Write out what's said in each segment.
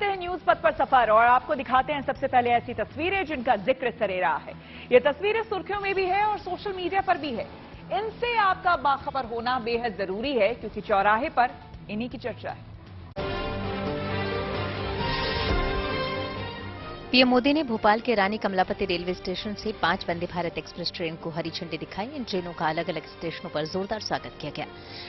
करते हैं न्यूज पथ पर सफर और आपको दिखाते हैं सबसे पहले ऐसी तस्वीरें जिनका जिक्र सरे रहा है। ये तस्वीरें सुर्खियों में भी है और सोशल मीडिया पर भी है। इनसे आपका बाखबर होना बेहद जरूरी है क्योंकि चौराहे पर इन्हीं की चर्चा है। पीएम मोदी ने भोपाल के रानी कमलापति रेलवे स्टेशन से 5 वंदे भारत एक्सप्रेस ट्रेन को हरी झंडी दिखाई। इन ट्रेनों का अलग अलग स्टेशनों पर जोरदार स्वागत किया गया।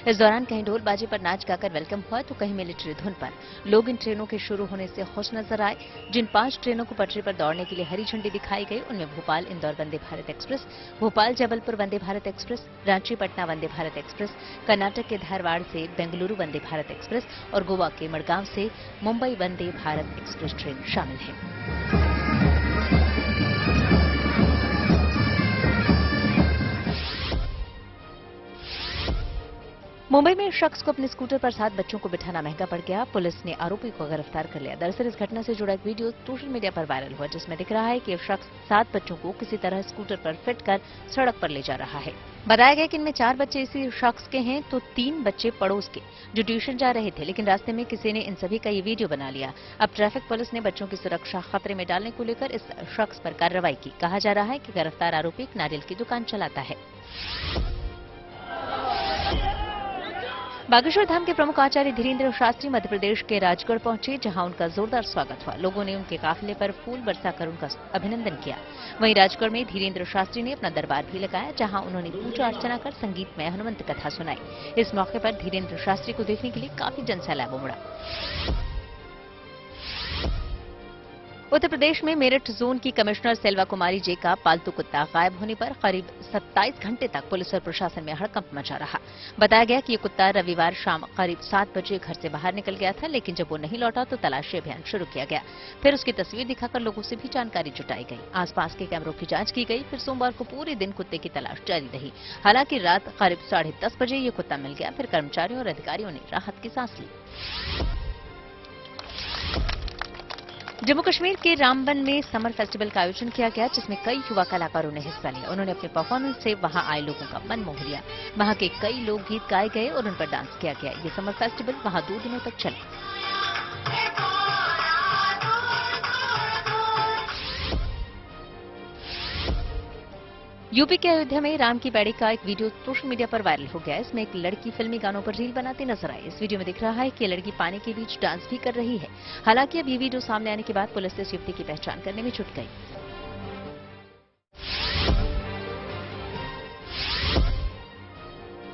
इस दौरान कहीं ढोल बाजे पर नाच गाकर वेलकम हुआ तो कहीं मिलिट्री धुन पर। लोग इन ट्रेनों के शुरू होने से खुश नजर आए। जिन 5 ट्रेनों को पटरी पर दौड़ने के लिए हरी झंडी दिखाई गई उनमें Bhopal Indore Vande Bharat express, Bhopal Jabalpur Vande Bharat express, Ranchi Patna Vande Bharat express, Karnataka के धारवाड़ से बेंगलुरु वंदे भारत एक्सप्रेस और गोवा के मडगांव से मुंबई वंदे भारत एक्सप्रेस ट्रेन शामिल है। मुंबई में एक शख्स को अपने स्कूटर पर 7 बच्चों को बिठाना महंगा पड़ गया। पुलिस ने आरोपी को गिरफ्तार कर लिया। दरअसल इस घटना से जुड़ा एक वीडियो सोशल मीडिया पर वायरल हुआ जिसमें दिख रहा है कि एक शख्स 7 बच्चों को किसी तरह स्कूटर पर फिट कर सड़क पर ले जा रहा है। बताया गया कि इनमें 4 बच्चे इसी शख्स के हैं तो 3 बच्चे पड़ोस के जो ट्यूशन जा रहे थे, लेकिन रास्ते में किसी ने इन सभी का ये वीडियो बना लिया। अब ट्रैफिक पुलिस ने बच्चों की सुरक्षा खतरे में डालने को लेकर इस शख्स पर कार्रवाई की। कहा जा रहा है कि गिरफ्तार आरोपी एक नारियल की दुकान चलाता है। बागेश्वर धाम के प्रमुख आचार्य धीरेन्द्र शास्त्री मध्य प्रदेश के राजगढ़ पहुंचे, जहां उनका जोरदार स्वागत हुआ। लोगों ने उनके काफिले पर फूल बरसाकर उनका अभिनंदन किया। वहीं राजगढ़ में धीरेन्द्र शास्त्री ने अपना दरबार भी लगाया, जहां उन्होंने पूजा अर्चना कर संगीतमय हनुमंत कथा सुनाई। इस मौके पर धीरेन्द्र शास्त्री को देखने के लिए काफी जनसैलाब उमड़ा। उत्तर प्रदेश में मेरठ जोन की कमिश्नर सेल्वा कुमारी जे का पालतू कुत्ता गायब होने पर करीब 27 घंटे तक पुलिस और प्रशासन में हड़कंप मचा रहा। बताया गया कि ये कुत्ता रविवार शाम करीब 7 बजे घर से बाहर निकल गया था, लेकिन जब वो नहीं लौटा तो तलाशी अभियान शुरू किया गया। फिर उसकी तस्वीर दिखाकर लोगों से भी जानकारी जुटाई गई। आसपास के कैमरों की जांच की गई। फिर सोमवार को पूरे दिन कुत्ते की तलाश जारी रही। हालांकि रात करीब 10:30 बजे ये कुत्ता मिल गया। फिर कर्मचारियों और अधिकारियों ने राहत की सांस ली। जम्मू कश्मीर के रामबन में समर फेस्टिवल का आयोजन किया गया, जिसमें कई युवा कलाकारों ने हिस्सा लिया। उन्होंने अपने परफॉर्मेंस से वहां आए लोगों का मन मोह लिया। वहां के कई लोकगीत गाए गए और उन पर डांस किया गया। ये समर फेस्टिवल वहां 2 दिनों तक चला। यूपी के अयोध्या में राम की पैड़ी का एक वीडियो सोशल मीडिया पर वायरल हो गया। इसमें एक लड़की फिल्मी गानों पर रील बनाती नजर आई। इस वीडियो में दिख रहा है कि लड़की पानी के बीच डांस भी कर रही है। हालांकि अब ये वीडियो सामने आने के बाद पुलिस इस युवती की पहचान करने में जुट गई।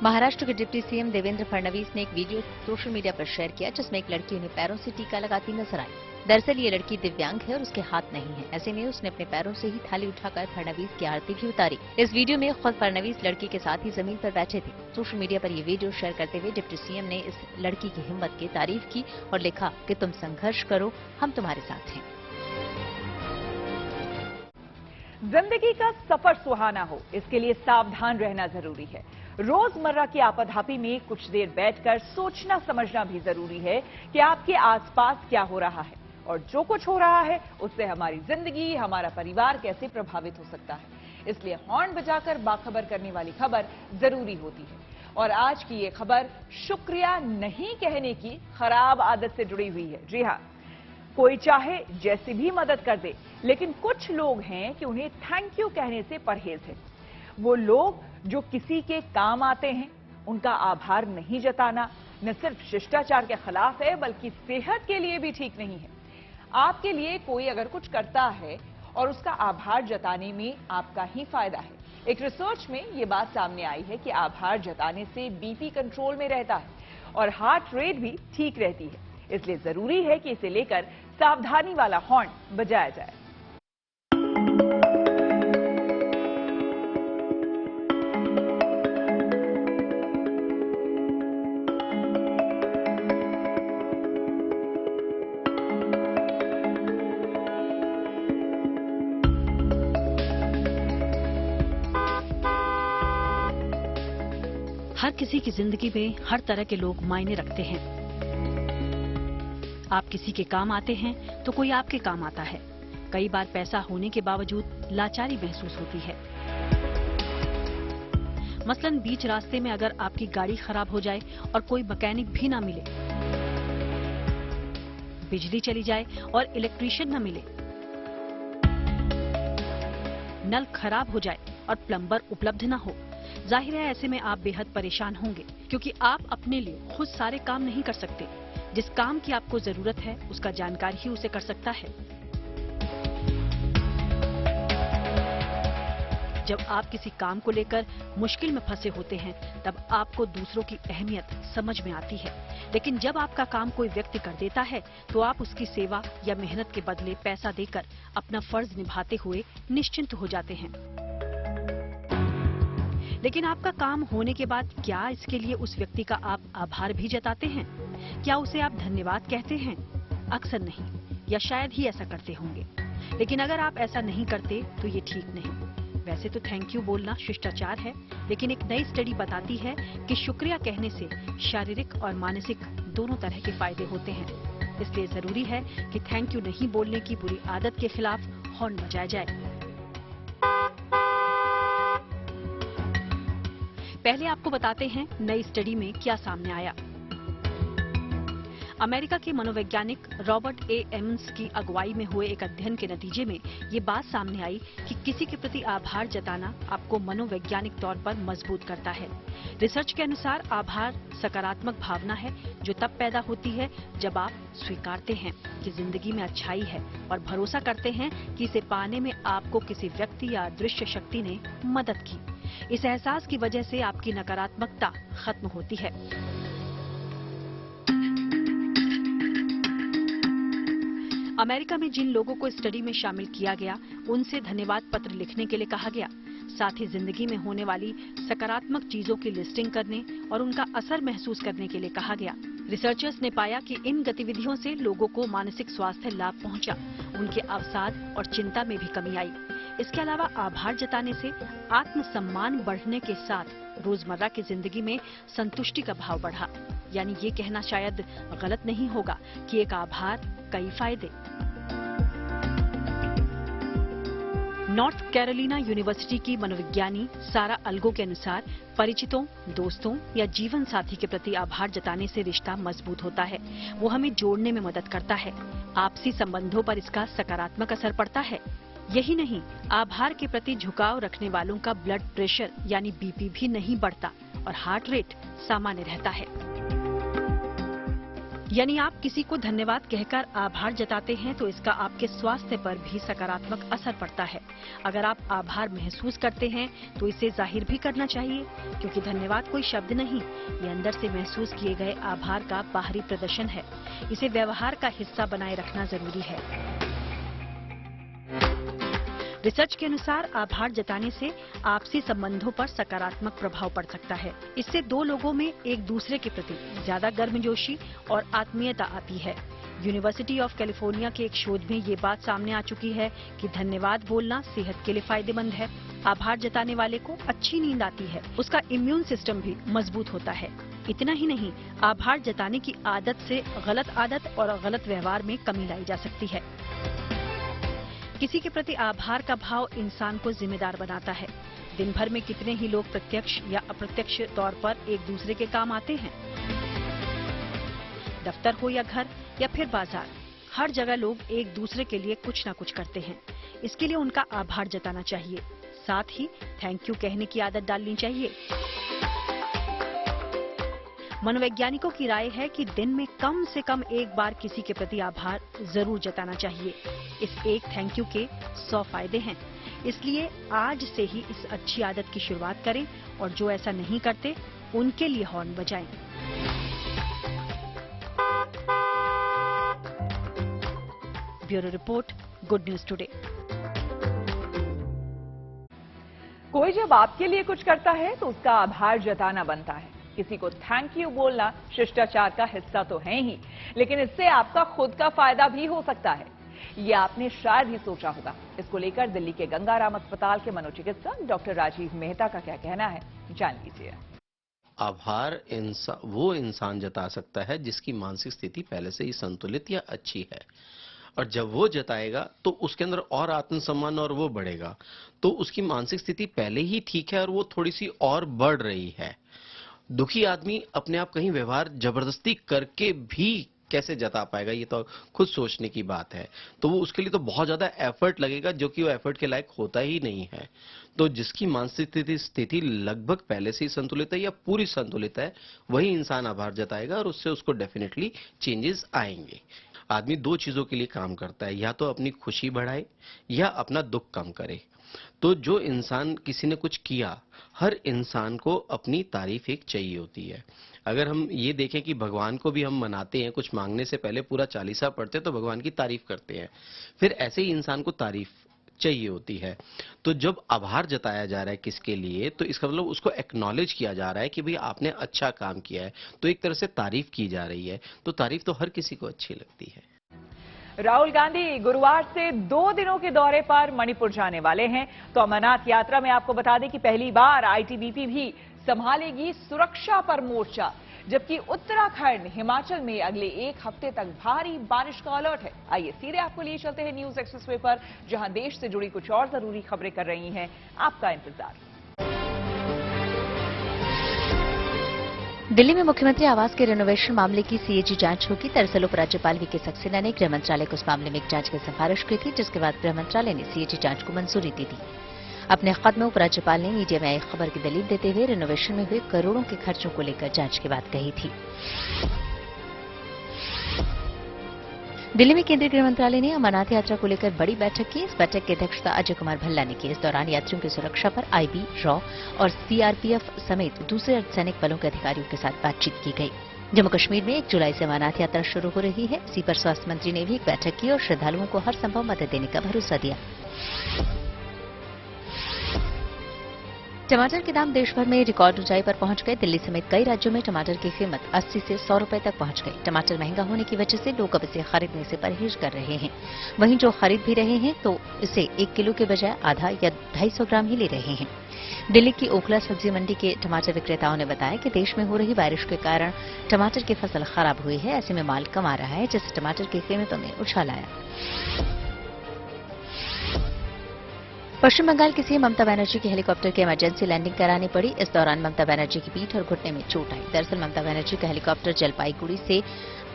महाराष्ट्र के डिप्टी सीएम देवेंद्र फडणवीस ने एक वीडियो सोशल मीडिया पर शेयर किया, जिसमें एक लड़की उन्हें पैरों से टीका लगाती नजर आई। दरअसल ये लड़की दिव्यांग है और उसके हाथ नहीं है। ऐसे में उसने अपने पैरों से ही थाली उठाकर फडणवीस की आरती भी उतारी। इस वीडियो में खुद फडणवीस लड़की के साथ ही जमीन पर बैठे थे। सोशल मीडिया पर ये वीडियो शेयर करते हुए डिप्टी सीएम ने इस लड़की की हिम्मत की तारीफ की और लिखा कि तुम संघर्ष करो, हम तुम्हारे साथ हैं। जिंदगी का सफर सुहाना हो, इसके लिए सावधान रहना जरूरी है। रोजमर्रा की आपाधापी में कुछ देर बैठकर सोचना समझना भी जरूरी है कि आपके आसपास क्या हो रहा है और जो कुछ हो रहा है उससे हमारी जिंदगी, हमारा परिवार कैसे प्रभावित हो सकता है। इसलिए हॉर्न बजाकर बाखबर करने वाली खबर जरूरी होती है। और आज की ये खबर शुक्रिया नहीं कहने की खराब आदत से जुड़ी हुई है। जी हाँ, कोई चाहे जैसी भी मदद कर दे, लेकिन कुछ लोग हैं कि उन्हें थैंक यू कहने से परहेज है। वो लोग जो किसी के काम आते हैं, उनका आभार नहीं जताना न सिर्फ शिष्टाचार के खिलाफ है बल्कि सेहत के लिए भी ठीक नहीं है। आपके लिए कोई अगर कुछ करता है और उसका आभार जताने में आपका ही फायदा है। एक रिसर्च में ये बात सामने आई है कि आभार जताने से बीपी कंट्रोल में रहता है और हार्ट रेट भी ठीक रहती है। इसलिए जरूरी है कि इसे लेकर सावधानी वाला हॉर्न बजाया जाए। हर किसी की जिंदगी में हर तरह के लोग मायने रखते हैं। आप किसी के काम आते हैं तो कोई आपके काम आता है। कई बार पैसा होने के बावजूद लाचारी महसूस होती है। मसलन बीच रास्ते में अगर आपकी गाड़ी खराब हो जाए और कोई मैकेनिक भी ना मिले, बिजली चली जाए और इलेक्ट्रीशियन न मिले, नल खराब हो जाए और प्लम्बर उपलब्ध न हो। जाहिर है ऐसे में आप बेहद परेशान होंगे, क्योंकि आप अपने लिए खुद सारे काम नहीं कर सकते। जिस काम की आपको जरूरत है उसका जानकार ही उसे कर सकता है। जब आप किसी काम को लेकर मुश्किल में फंसे होते हैं तब आपको दूसरों की अहमियत समझ में आती है, लेकिन जब आपका काम कोई व्यक्ति कर देता है तो आप उसकी सेवा या मेहनत के बदले पैसा देकर अपना फर्ज निभाते हुए निश्चिंत हो जाते हैं। लेकिन आपका काम होने के बाद क्या इसके लिए उस व्यक्ति का आप आभार भी जताते हैं? क्या उसे आप धन्यवाद कहते हैं? अक्सर नहीं, या शायद ही ऐसा करते होंगे। लेकिन अगर आप ऐसा नहीं करते तो ये ठीक नहीं। वैसे तो थैंक यू बोलना शिष्टाचार है, लेकिन एक नई स्टडी बताती है कि शुक्रिया कहने से शारीरिक और मानसिक दोनों तरह के फायदे होते हैं। इसलिए जरूरी है कि थैंक यू नहीं बोलने की बुरी आदत के खिलाफ हॉर्न बजाया जाए। पहले आपको बताते हैं नई स्टडी में क्या सामने आया। अमेरिका के मनोवैज्ञानिक रॉबर्ट ए एम्स की अगुवाई में हुए एक अध्ययन के नतीजे में ये बात सामने आई कि किसी के प्रति आभार जताना आपको मनोवैज्ञानिक तौर पर मजबूत करता है। रिसर्च के अनुसार आभार सकारात्मक भावना है जो तब पैदा होती है जब आप स्वीकारते हैं कि जिंदगी में अच्छाई है और भरोसा करते हैं कि इसे पाने में आपको किसी व्यक्ति या अदृश्य शक्ति ने मदद की। इस एहसास की वजह से आपकी नकारात्मकता खत्म होती है। अमेरिका में जिन लोगों को स्टडी में शामिल किया गया उनसे धन्यवाद पत्र लिखने के लिए कहा गया। साथ ही जिंदगी में होने वाली सकारात्मक चीजों की लिस्टिंग करने और उनका असर महसूस करने के लिए कहा गया। रिसर्चर्स ने पाया कि इन गतिविधियों से लोगों को मानसिक स्वास्थ्य लाभ पहुंचा, उनके अवसाद और चिंता में भी कमी आई। इसके अलावा आभार जताने से आत्मसम्मान बढ़ने के साथ रोजमर्रा की जिंदगी में संतुष्टि का भाव बढ़ा। यानी ये कहना शायद गलत नहीं होगा कि एक आभार कई फायदे। नॉर्थ कैरोलिना यूनिवर्सिटी की मनोविज्ञानी सारा अल्गो के अनुसार परिचितों, दोस्तों या जीवन साथी के प्रति आभार जताने से रिश्ता मजबूत होता है। वो हमें जोड़ने में मदद करता है। आपसी संबंधों पर इसका सकारात्मक असर पड़ता है। यही नहीं, आभार के प्रति झुकाव रखने वालों का ब्लड प्रेशर यानी बीपी भी नहीं बढ़ता और हार्ट रेट सामान्य रहता है। यानी आप किसी को धन्यवाद कहकर आभार जताते हैं तो इसका आपके स्वास्थ्य पर भी सकारात्मक असर पड़ता है। अगर आप आभार महसूस करते हैं तो इसे जाहिर भी करना चाहिए, क्योंकि धन्यवाद कोई शब्द नहीं, ये अंदर से महसूस किए गए आभार का बाहरी प्रदर्शन है। इसे व्यवहार का हिस्सा बनाए रखना जरूरी है। रिसर्च के अनुसार आभार जताने से आपसी संबंधों पर सकारात्मक प्रभाव पड़ सकता है। इससे दो लोगों में एक दूसरे के प्रति ज्यादा गर्मजोशी और आत्मीयता आती है। यूनिवर्सिटी ऑफ कैलिफोर्निया के एक शोध में ये बात सामने आ चुकी है कि धन्यवाद बोलना सेहत के लिए फायदेमंद है। आभार जताने वाले को अच्छी नींद आती है, उसका इम्यून सिस्टम भी मजबूत होता है। इतना ही नहीं, आभार जताने की आदत से गलत आदत और गलत व्यवहार में कमी लाई जा सकती है। किसी के प्रति आभार का भाव इंसान को जिम्मेदार बनाता है। दिन भर में कितने ही लोग प्रत्यक्ष या अप्रत्यक्ष तौर पर एक दूसरे के काम आते हैं। दफ्तर हो या घर या फिर बाजार, हर जगह लोग एक दूसरे के लिए कुछ न कुछ करते हैं। इसके लिए उनका आभार जताना चाहिए। साथ ही थैंक यू कहने की आदत डालनी चाहिए। मनोवैज्ञानिकों की राय है कि दिन में कम से कम एक बार किसी के प्रति आभार जरूर जताना चाहिए। इस एक थैंक यू के 100 फायदे हैं। इसलिए आज से ही इस अच्छी आदत की शुरुआत करें और जो ऐसा नहीं करते उनके लिए हॉर्न बजाएं। Bureau report, good news today. कोई जब आपके लिए कुछ करता है तो उसका आभार जताना बनता है। किसी को थैंक यू बोलना शिष्टाचार का हिस्सा तो है ही, लेकिन इससे आपका खुद का फायदा भी हो सकता है। ये आपने शायद ही सोचा होगा। इसको लेकर दिल्ली के गंगाराम अस्पताल के मनोचिकित्सक डॉक्टर राजीव मेहता का क्या कहना है, जान लीजिए। आभार वो इंसान जता सकता है जिसकी मानसिक स्थिति पहले से ही संतुलित या अच्छी है, और जब वो जताएगा तो उसके अंदर और आत्मसम्मान और वो बढ़ेगा, तो उसकी मानसिक स्थिति पहले ही ठीक है और वो थोड़ी सी और बढ़ रही है। दुखी आदमी अपने आप कहीं व्यवहार जबरदस्ती करके भी कैसे जता पाएगा, ये तो खुद सोचने की बात है। तो वो उसके लिए तो बहुत ज्यादा एफर्ट लगेगा, जो कि वो एफर्ट के लायक होता ही नहीं है। तो जिसकी मानसिक स्थिति लगभग पहले से ही संतुलित है या पूरी संतुलित है, वही इंसान आभार जताएगा और उससे उसको डेफिनेटली चेंजेस आएंगे। आदमी दो चीजों के लिए काम करता है, या तो अपनी खुशी बढ़ाए या अपना दुख कम करे। तो जो इंसान किसी ने कुछ किया, हर इंसान को अपनी तारीफ एक चाहिए होती है। अगर हम ये देखें कि भगवान को भी हम मनाते हैं, कुछ मांगने से पहले पूरा चालीसा पढ़ते हैं तो भगवान की तारीफ करते हैं, फिर ऐसे ही इंसान को तारीफ चाहिए होती है। तो जब आभार जताया जा रहा है किसके लिए, तो इसका मतलब उसको एक्नॉलेज किया जा रहा है कि भाई आपने अच्छा काम किया है, तो एक तरह से तारीफ की जा रही है। तो तारीफ तो हर किसी को अच्छी लगती है। राहुल गांधी गुरुवार से 2 दिनों के दौरे पर मणिपुर जाने वाले हैं। तो अमरनाथ यात्रा में आपको बता दें कि पहली बार आईटीबीपी भी संभालेगी सुरक्षा पर मोर्चा, जबकि उत्तराखंड हिमाचल में अगले 1 हफ्ते तक भारी बारिश का अलर्ट है। आइए सीधे आपको लिए चलते हैं न्यूज एक्सप्रेसवे पर, जहां देश से जुड़ी कुछ और जरूरी खबरें कर रही हैं आपका इंतजार। दिल्ली में मुख्यमंत्री आवास के रेनोवेशन मामले की सीएजी जांच होगी। दरअसल उपराज्यपाल वीके सक्सेना ने गृह मंत्रालय को इस मामले में एक जांच की सिफारिश की थी, जिसके बाद गृह मंत्रालय ने सीएजी जांच को मंजूरी दे दी। अपने खत में उपराज्यपाल ने मीडिया में आई खबर की दलील देते हुए रेनोवेशन में हुए करोड़ों के खर्चों को लेकर जांच की बात कही थी। दिल्ली में केंद्रीय गृह मंत्रालय ने अमरनाथ यात्रा को लेकर बड़ी बैठक की। इस बैठक की अध्यक्षता अजय कुमार भल्ला ने की। इस दौरान यात्रियों की सुरक्षा पर आईबी, रॉ और सीआरपीएफ समेत दूसरे अर्धसैनिक बलों के अधिकारियों के साथ बातचीत की गई। जम्मू कश्मीर में 1 जुलाई से अमरनाथ यात्रा शुरू हो रही है। इसी पर स्वास्थ्य मंत्री ने भी एक बैठक की और श्रद्धालुओं को हर संभव मदद देने का भरोसा दिया। टमाटर के दाम देश भर में रिकॉर्ड ऊंचाई पर पहुंच गए। दिल्ली समेत कई राज्यों में टमाटर की कीमत 80 से 100 रुपए तक पहुंच गई। टमाटर महंगा होने की वजह से लोग अब इसे खरीदने से परहेज कर रहे हैं। वहीं जो खरीद भी रहे हैं तो इसे 1 किलो के बजाय आधा या 250 ग्राम ही ले रहे हैं। दिल्ली की ओखला सब्जी मंडी के टमाटर विक्रेताओं ने बताया कि देश में हो रही बारिश के कारण टमाटर की फसल खराब हुई है। ऐसे में माल कम आ रहा है, जिससे टमाटर की कीमतों में उछाल आया। पश्चिम बंगाल की सीएम ममता बनर्जी की हेलीकॉप्टर की इमरजेंसी लैंडिंग करानी पड़ी। इस दौरान ममता बनर्जी की पीठ और घुटने में चोट आई। दरअसल ममता बनर्जी का हेलीकॉप्टर जलपाईगुड़ी से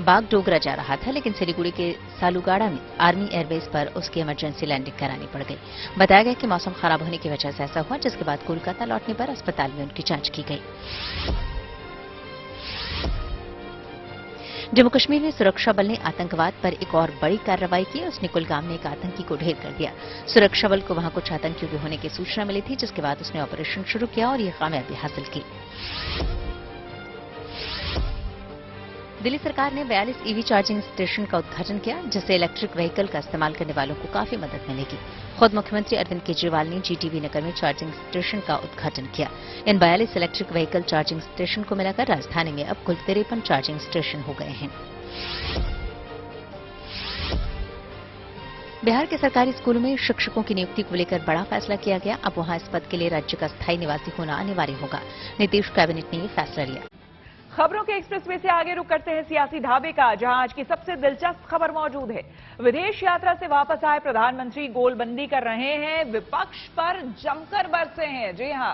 बागडोगरा जा रहा था, लेकिन सिलीगुड़ी के सालूगाड़ा में आर्मी एयरबेस पर उसकी इमरजेंसी लैंडिंग करानी पड़ गई। बताया गया कि मौसम खराब होने की वजह से ऐसा हुआ, जिसके बाद कोलकाता लौटने पर अस्पताल में उनकी जांच की गई। जम्मू कश्मीर में सुरक्षा बल ने आतंकवाद पर एक और बड़ी कार्रवाई की। उसने कुलगाम में एक आतंकी को ढेर कर दिया। सुरक्षा बल को वहां कुछ आतंकियों के होने की सूचना मिली थी, जिसके बाद उसने ऑपरेशन शुरू किया और ये कामयाबी हासिल की। दिल्ली सरकार ने 42 ईवी चार्जिंग स्टेशन का उद्घाटन किया, जिससे इलेक्ट्रिक व्हीकल का इस्तेमाल करने वालों को काफी मदद मिलेगी। खुद मुख्यमंत्री अरविंद केजरीवाल ने जीटीवी नगर में चार्जिंग स्टेशन का उद्घाटन किया। इन 42 इलेक्ट्रिक व्हीकल चार्जिंग स्टेशन को मिलाकर राजधानी में अब कुल 53 चार्जिंग स्टेशन हो गए हैं। बिहार के सरकारी स्कूलों में शिक्षकों की नियुक्ति को लेकर बड़ा फैसला किया गया। अब वहां इस पद के लिए राज्य का स्थायी निवासी होना अनिवार्य होगा। नीतीश कैबिनेट ने ये फैसला लिया। खबरों के एक्सप्रेसवे से आगे रुक करते हैं सियासी ढाबे का, जहां आज की सबसे दिलचस्प खबर मौजूद है। विदेश यात्रा से वापस आए प्रधानमंत्री गोलबंदी कर रहे हैं, विपक्ष पर जमकर बरसे हैं। जी हां,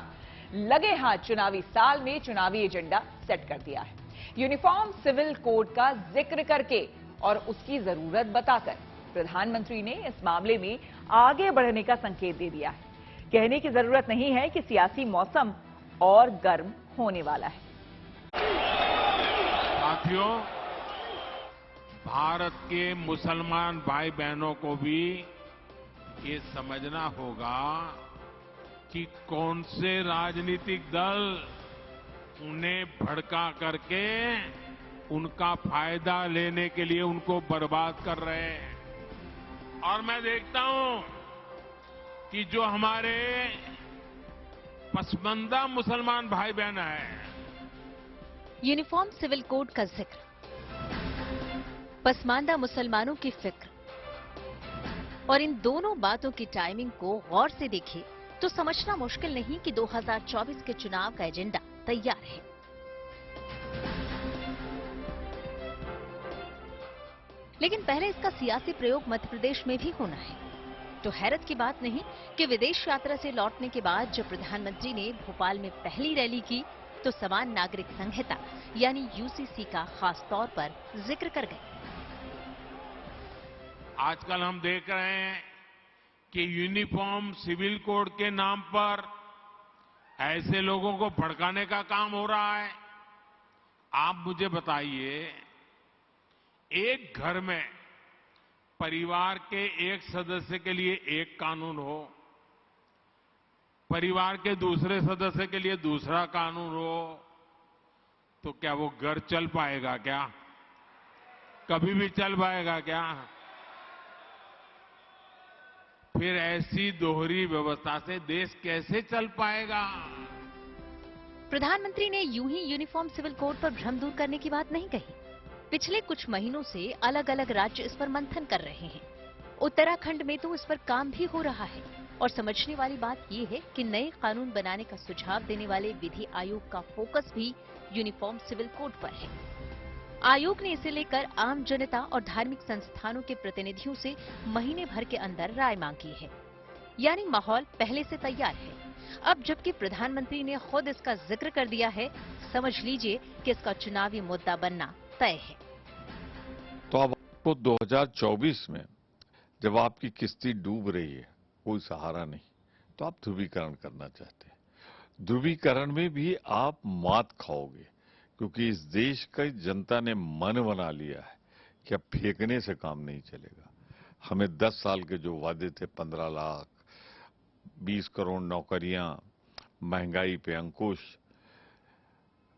लगे हाथ चुनावी साल में चुनावी एजेंडा सेट कर दिया है। यूनिफॉर्म सिविल कोड का जिक्र करके और उसकी जरूरत बताकर प्रधानमंत्री ने इस मामले में आगे बढ़ने का संकेत दे दिया है। कहने की जरूरत नहीं है कि सियासी मौसम और गर्म होने वाला है। साथियों, भारत के मुसलमान भाई बहनों को भी ये समझना होगा कि कौन से राजनीतिक दल उन्हें भड़का करके उनका फायदा लेने के लिए उनको बर्बाद कर रहे हैं। और मैं देखता हूं कि जो हमारे पसमानदा मुसलमान भाई बहन हैं, यूनिफॉर्म सिविल कोड का जिक्र, पसमानदा मुसलमानों की फिक्र, और इन दोनों बातों की टाइमिंग को गौर से देखें तो समझना मुश्किल नहीं कि 2024 के चुनाव का एजेंडा तैयार है। लेकिन पहले इसका सियासी प्रयोग मध्य प्रदेश में भी होना है। तो हैरत की बात नहीं कि विदेश यात्रा से लौटने के बाद जब प्रधानमंत्री ने भोपाल में पहली रैली की तो समान नागरिक संहिता यानी यूसीसी का खास तौर पर जिक्र कर गए। आजकल हम देख रहे हैं कि यूनिफॉर्म सिविल कोड के नाम पर ऐसे लोगों को भड़काने का काम हो रहा है। आप मुझे बताइए, एक घर में परिवार के एक सदस्य के लिए एक कानून हो, परिवार के दूसरे सदस्य के लिए दूसरा कानून हो, तो क्या वो घर चल पाएगा क्या? कभी भी चल पाएगा क्या? फिर ऐसी दोहरी व्यवस्था से देश कैसे चल पाएगा? प्रधानमंत्री ने यूं ही यूनिफॉर्म सिविल कोड पर भ्रम दूर करने की बात नहीं कही। पिछले कुछ महीनों से अलग अलग राज्य इस पर मंथन कर रहे हैं। उत्तराखंड में तो इस पर काम भी हो रहा है। और समझने वाली बात ये है कि नए कानून बनाने का सुझाव देने वाले विधि आयोग का फोकस भी यूनिफॉर्म सिविल कोड पर है। आयोग ने इसे लेकर आम जनता और धार्मिक संस्थानों के प्रतिनिधियों से महीने भर के अंदर राय मांगी है। यानी माहौल पहले से तैयार है। अब जबकि प्रधानमंत्री ने खुद इसका जिक्र कर दिया है, समझ लीजिए कि इसका चुनावी मुद्दा बनना तय है। तो अब आपको 2024 में जब आपकी किश्ती डूब रही है, कोई सहारा नहीं, तो आप ध्रुवीकरण करना चाहते हैं। ध्रुवीकरण में भी आप मात खाओगे, क्योंकि इस देश की जनता ने मन बना लिया है कि अब फेंकने से काम नहीं चलेगा। हमें 10 साल के जो वादे थे, 15 लाख, 20 करोड़ नौकरियां, महंगाई पे अंकुश,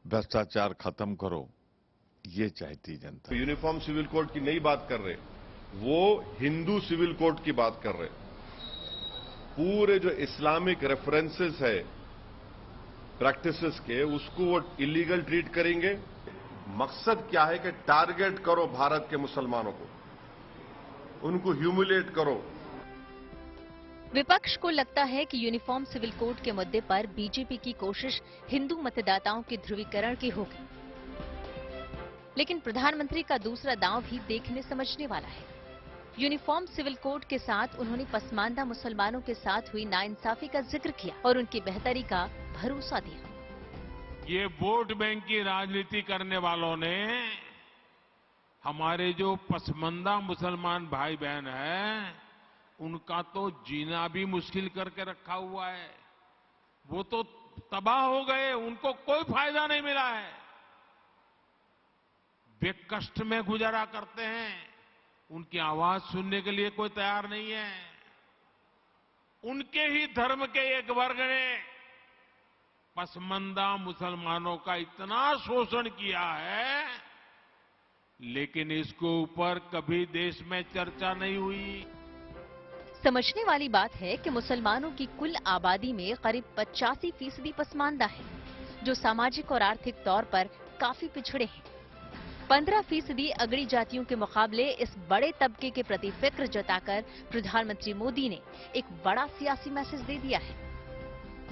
भ्रष्टाचार खत्म करो, ये चाहती जनता। यूनिफॉर्म सिविल कोड की नई बात कर रहे, वो हिंदू सिविल कोड की बात कर रहे। पूरे जो इस्लामिक रेफरेंसेस है प्रैक्टिसेस के, उसको वो इलीगल ट्रीट करेंगे। मकसद क्या है कि टारगेट करो भारत के मुसलमानों को, उनको ह्यूमिलेट करो। विपक्ष को लगता है कि यूनिफॉर्म सिविल कोड के मुद्दे पर बीजेपी की कोशिश हिंदू मतदाताओं के ध्रुवीकरण की होगी। लेकिन प्रधानमंत्री का दूसरा दांव भी देखने समझने वाला है। यूनिफॉर्म सिविल कोड के साथ उन्होंने पसमानदा मुसलमानों के साथ हुई नाइंसाफी का जिक्र किया और उनकी बेहतरी का भरोसा दिया। ये वोट बैंक की राजनीति करने वालों ने हमारे जो पसमानदा मुसलमान भाई बहन हैं, उनका तो जीना भी मुश्किल करके रखा हुआ है। वो तो तबाह हो गए, उनको कोई फायदा नहीं मिला है। वे कष्ट में गुजारा करते हैं, उनकी आवाज सुनने के लिए कोई तैयार नहीं है। उनके ही धर्म के एक वर्ग ने पसमानदा मुसलमानों का इतना शोषण किया है, लेकिन इसके ऊपर कभी देश में चर्चा नहीं हुई। समझने वाली बात है कि मुसलमानों की कुल आबादी में करीब 85% पसमानदा है, जो सामाजिक और आर्थिक तौर पर काफी पिछड़े हैं। 15% अगड़ी जातियों के मुकाबले इस बड़े तबके के प्रति फिक्र जताकर प्रधानमंत्री मोदी ने एक बड़ा सियासी मैसेज दे दिया है।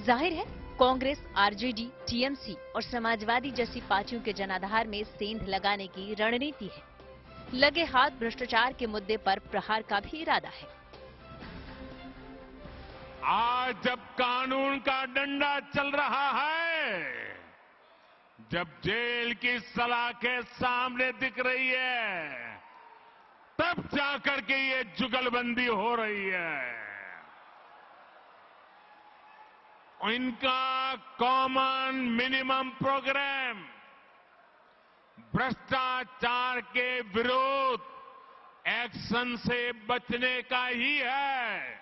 जाहिर है कांग्रेस, आरजेडी, टीएमसी और समाजवादी जैसी पार्टियों के जनाधार में सेंध लगाने की रणनीति है। लगे हाथ भ्रष्टाचार के मुद्दे पर प्रहार का भी इरादा है। आज जब कानून का डंडा चल रहा है, जब जेल की सलाखें सामने दिख रही है, तब जाकर के ये जुगलबंदी हो रही है। इनका कॉमन मिनिमम प्रोग्राम भ्रष्टाचार के विरोध एक्शन से बचने का ही है।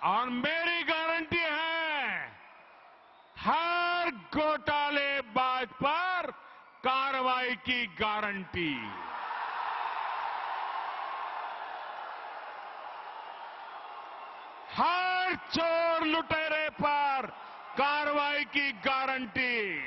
और मेरी गारंटी है, हर घोटालेबाज पर कार्रवाई की गारंटी। हर चोर लुटेरे पर कार्रवाई की गारंटी।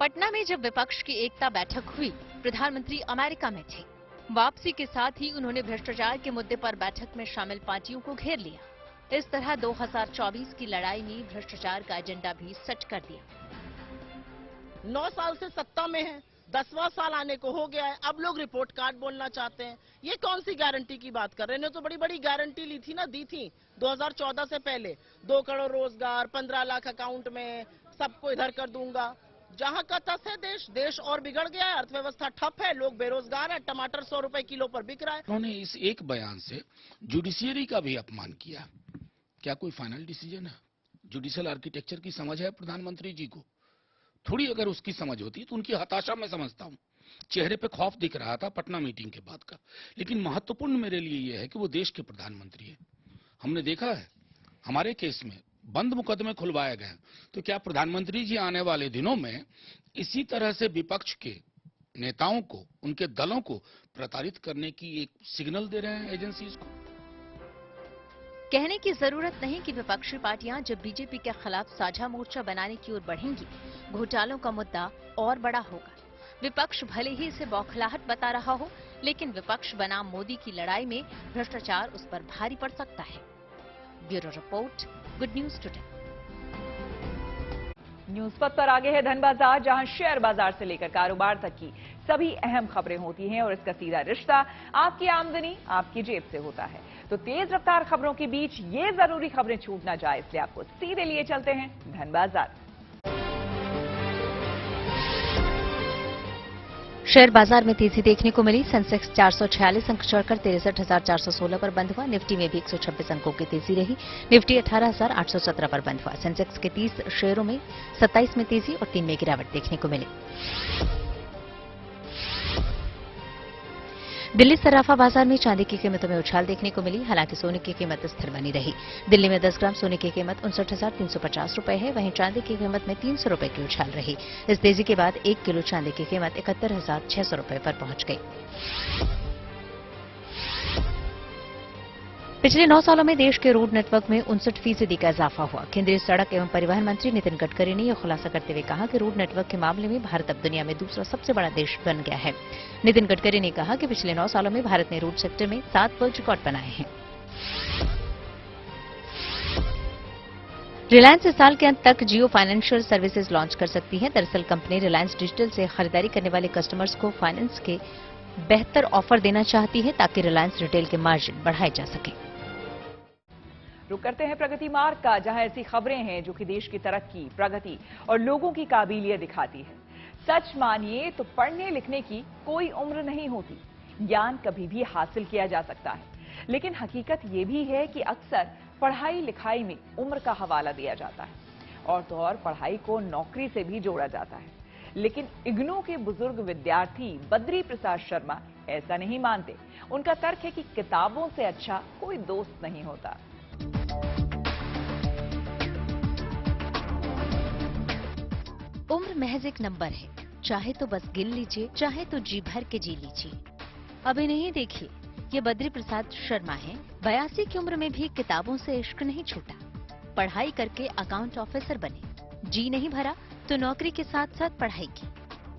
पटना में जब विपक्ष की एकता बैठक हुई, प्रधानमंत्री अमेरिका में थे। वापसी के साथ ही उन्होंने भ्रष्टाचार के मुद्दे पर बैठक में शामिल पार्टियों को घेर लिया। इस तरह 2024 की लड़ाई में भ्रष्टाचार का एजेंडा भी सेट कर दिया। 9 साल से सत्ता में है, 10वां साल आने को हो गया है, अब लोग रिपोर्ट कार्ड बोलना चाहते हैं। ये कौन सी गारंटी की बात कर रहे हैं? तो बड़ी बड़ी गारंटी ली थी ना, दी थी 2014 से पहले। 2 करोड़ रोजगार, 15 लाख अकाउंट में, सबको इधर कर दूंगा। जहां का तस है देश और बिगड़ गया है, अर्थव्यवस्था ठप है, लोग बेरोजगार है, टमाटर 100 रुपए किलो पर बिक रहा है। उन्होंने इस एक बयान से जुडिशियरी का भी अपमान किया। क्या कोई फाइनल डिसीजन है? जुडिशियल आर्किटेक्चर की समझ है प्रधानमंत्री जी को? थोड़ी अगर उसकी समझ होती तो उनकी हताशा मैं समझता हूं। चेहरे पे खौफ दिख रहा था पटना मीटिंग के बाद का, लेकिन महत्वपूर्ण मेरे लिए यह है कि वो देश के प्रधानमंत्री है। हमने देखा है हमारे केस में बंद मुकदमे खुलवाए गए, तो क्या प्रधानमंत्री जी आने वाले दिनों में इसी तरह से विपक्ष के नेताओं को, उनके दलों को प्रताड़ित करने की एक सिग्नल दे रहे हैं एजेंसीज को? कहने की जरूरत नहीं कि विपक्षी पार्टियां जब बीजेपी के खिलाफ साझा मोर्चा बनाने की ओर बढ़ेंगी, घोटालों का मुद्दा और बड़ा होगा। विपक्ष भले ही इसे बौखलाहट बता रहा हो, लेकिन विपक्ष बनाम मोदी की लड़ाई में भ्रष्टाचार उस पर भारी पड़ सकता है। Bureau report, good news today. News पथ पर आगे है धन बाजार, जहां शेयर बाजार से लेकर कारोबार तक की सभी अहम खबरें होती हैं और इसका सीधा रिश्ता आपकी आमदनी, आपकी जेब से होता है। तो तेज रफ्तार खबरों के बीच ये जरूरी खबरें छूट ना जाए, इसलिए आपको सीधे लिए चलते हैं धन बाजार। शेयर बाजार में तेजी देखने को मिली। सेंसेक्स 446 अंक चढ़कर 63,416 पर बंद हुआ। निफ्टी में भी 126 अंकों की तेजी रही। निफ्टी 18,817 पर बंद हुआ। सेंसेक्स के 30 शेयरों में 27 में तेजी और 3 में गिरावट देखने को मिली। दिल्ली सराफा बाजार में चांदी की कीमतों में उछाल देखने को मिली, हालांकि सोने की कीमत स्थिर बनी रही। दिल्ली में 10 ग्राम सोने की कीमत 59,350 रुपए है, वहीं चांदी की कीमत में 300 रुपए की उछाल रही। इस तेजी के बाद 1 किलो चांदी की कीमत 71,600 रुपए पर पहुंच गई। पिछले 9 सालों में देश के रोड नेटवर्क में 59% का इजाफा हुआ। केंद्रीय सड़क एवं परिवहन मंत्री नितिन गडकरी ने यह खुलासा करते हुए कहा कि रोड नेटवर्क के मामले में भारत अब दुनिया में दूसरा सबसे बड़ा देश बन गया है। नितिन गडकरी ने कहा कि पिछले 9 सालों में भारत ने रोड सेक्टर में 7 वर्ल्ड रिकॉर्ड बनाए हैं। रिलायंस इस साल के अंत तक जियो फाइनेंशियल सर्विसेज लॉन्च कर सकती है। दरअसल कंपनी रिलायंस डिजिटल से खरीदारी करने वाले कस्टमर्स को फाइनेंस के बेहतर ऑफर देना चाहती है, ताकि रिलायंस रिटेल के मार्जिन बढ़ाए जा सके। रुक करते हैं प्रगति मार्ग का, जहां ऐसी खबरें हैं जो कि देश की तरक्की, प्रगति और लोगों की काबिलियत दिखाती है। सच मानिए तो पढ़ने लिखने की कोई उम्र नहीं होती, ज्ञान कभी भी हासिल किया जा सकता है। लेकिन हकीकत ये भी है कि अक्सर पढ़ाई लिखाई में उम्र का हवाला दिया जाता है, और तो और पढ़ाई को नौकरी से भी जोड़ा जाता है। लेकिन इग्नू के बुजुर्ग विद्यार्थी बद्री प्रसाद शर्मा ऐसा नहीं मानते। उनका तर्क है कि किताबों से अच्छा कोई दोस्त नहीं होता। उम्र महज एक नंबर है, चाहे तो बस गिन लीजिए, चाहे तो जी भर के जी लीजिए। अभी नहीं देखिए, ये बद्री प्रसाद शर्मा हैं। 82 की उम्र में भी किताबों से इश्क नहीं छूटा। पढ़ाई करके अकाउंट ऑफिसर बने, जी नहीं भरा तो नौकरी के साथ साथ पढ़ाई की।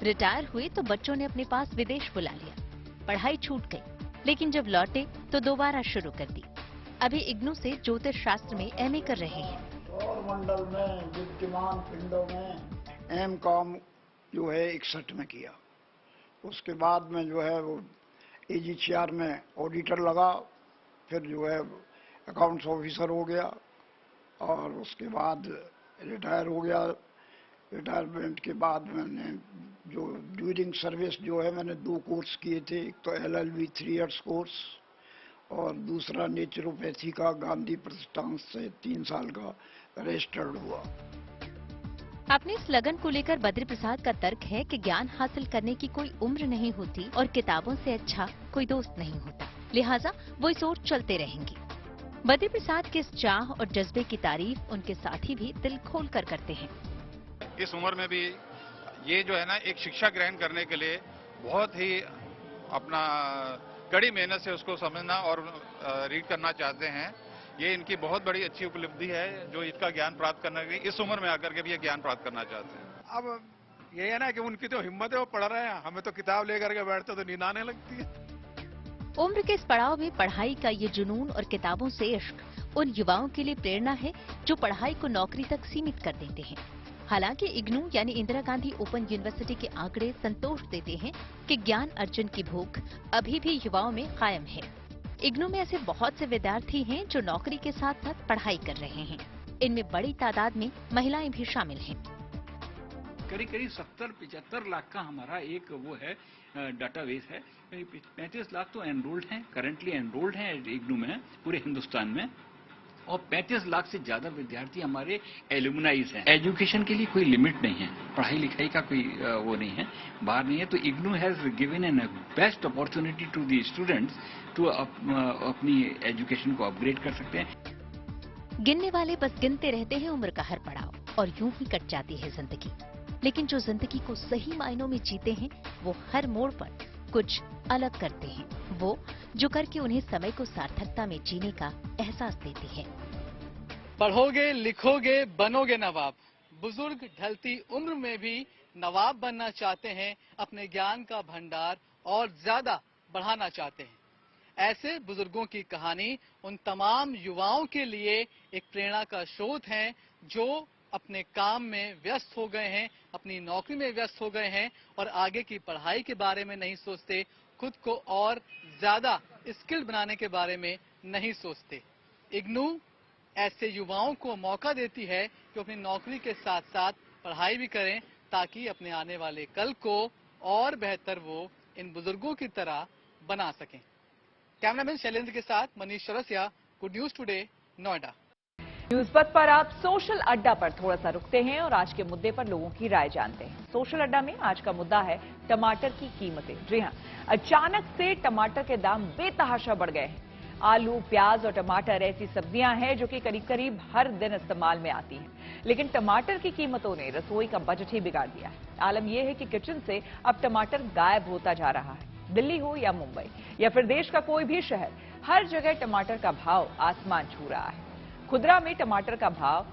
रिटायर हुए तो बच्चों ने अपने पास विदेश बुला लिया। पढ़ाई छूट गई, लेकिन जब लौटे तो दोबारा शुरू कर दी। अभी इग्नू से ज्योतिष शास्त्र में एमए कर रहे हैं। सौर मंडल में विद्यमान पिंडों में एम.कॉम जो है 61 में किया। उसके बाद में जो है वो AG4 में ऑडिटर लगा, फिर जो है अकाउंट्स ऑफिसर हो गया और उसके बाद रिटायर हो गया। रिटायरमेंट के बाद मैंने जो ड्यूरिंग सर्विस जो है मैंने 2 कोर्स किए थे। एक तो LLB 3 इयर्स कोर्स और दूसरा नेचुरोपैथी का गांधी प्रतिष्ठान से 3 साल का रजिस्टर्ड हुआ। अपने इस लगन को लेकर बद्री प्रसाद का तर्क है कि ज्ञान हासिल करने की कोई उम्र नहीं होती और किताबों से अच्छा कोई दोस्त नहीं होता, लिहाजा वो इस ओर चलते रहेंगे। बद्री प्रसाद के इस चाह और जज्बे की तारीफ उनके साथी भी दिल खोल कर करते हैं। इस उम्र में भी ये जो है ना, एक शिक्षा ग्रहण करने के लिए बहुत ही अपना कड़ी मेहनत से उसको समझना और रीड करना चाहते हैं। ये इनकी बहुत बड़ी अच्छी उपलब्धि है जो इसका ज्ञान प्राप्त करने की इस उम्र में आकर के भी ये ज्ञान प्राप्त करना चाहते हैं। अब ये है ना कि उनकी तो हिम्मत है, वो पढ़ रहे हैं, हमें तो किताब लेकर के बैठते तो नींद आने लगती है। उम्र के इस पड़ाव में पढ़ाई का ये जुनून और किताबों से इश्क उन युवाओं के लिए प्रेरणा है जो पढ़ाई को नौकरी तक सीमित कर देते हैं। हालांकि इग्नू यानी इंदिरा गांधी ओपन यूनिवर्सिटी के आंकड़े संतोष देते हैं कि ज्ञान अर्जन की भूख अभी भी युवाओं में कायम है। इग्नू में ऐसे बहुत से विद्यार्थी हैं जो नौकरी के साथ साथ पढ़ाई कर रहे हैं। इनमें बड़ी तादाद में महिलाएं भी शामिल हैं। करीब करीब 70-75 लाख का हमारा एक वो है डाटाबेस है। 35 लाख तो एनरोल्ड हैं, करंटली एनरोल्ड हैं इग्नू में पूरे हिंदुस्तान में, और 35 लाख से ज्यादा विद्यार्थी हमारे एल्यूमनाइज हैं। एजुकेशन के लिए कोई लिमिट नहीं है, पढ़ाई लिखाई का कोई वो नहीं है, बाहर नहीं है। तो IGNOU has given an best opportunity to the students to अपनी एजुकेशन को अपग्रेड कर सकते हैं। गिनने वाले बस गिनते रहते हैं उम्र का हर पड़ाव, और यूं ही कट जाती है जिंदगी। लेकिन जो जिंदगी को सही मायनों में जीते हैं, वो हर मोड़ पर कुछ अलग करते हैं, वो जो करके उन्हें समय को सार्थकता में जीने का एहसास देते हैं। पढ़ोगे, लिखोगे, बनोगे नवाब। बुजुर्ग ढलती उम्र में भी नवाब बनना चाहते हैं, अपने ज्ञान का भंडार और ज्यादा बढ़ाना चाहते हैं। ऐसे बुजुर्गों की कहानी उन तमाम युवाओं के लिए एक प्रेरणा का स्रोत है, जो अपने काम में व्यस्त हो गए हैं, अपनी नौकरी में व्यस्त हो गए हैं और आगे की पढ़ाई के बारे में नहीं सोचते, खुद को और ज्यादा स्किल्ड बनाने के बारे में नहीं सोचते। इग्नू ऐसे युवाओं को मौका देती है कि अपनी नौकरी के साथ साथ पढ़ाई भी करें, ताकि अपने आने वाले कल को और बेहतर वो इन बुजुर्गों की तरह बना सकें। कैमरामैन शैलेंद्र के साथ Manish Chaurasia, good news today, Noida. News पथ पर आप सोशल अड्डा पर थोड़ा सा रुकते हैं और आज के मुद्दे पर लोगों की राय जानते हैं। सोशल अड्डा में आज का मुद्दा है टमाटर की कीमतें। जी हां, अचानक से टमाटर के दाम बेतहाशा बढ़ गए हैं। आलू, प्याज और टमाटर ऐसी सब्जियां हैं जो कि करीब करीब हर दिन इस्तेमाल में आती हैं, लेकिन टमाटर की कीमतों ने रसोई का बजट ही बिगाड़ दिया है। आलम यह है कि किचन से अब टमाटर गायब होता जा रहा है। दिल्ली हो या मुंबई या फिर देश का कोई भी शहर, हर जगह टमाटर का भाव आसमान छू रहा है। खुदरा में टमाटर का भाव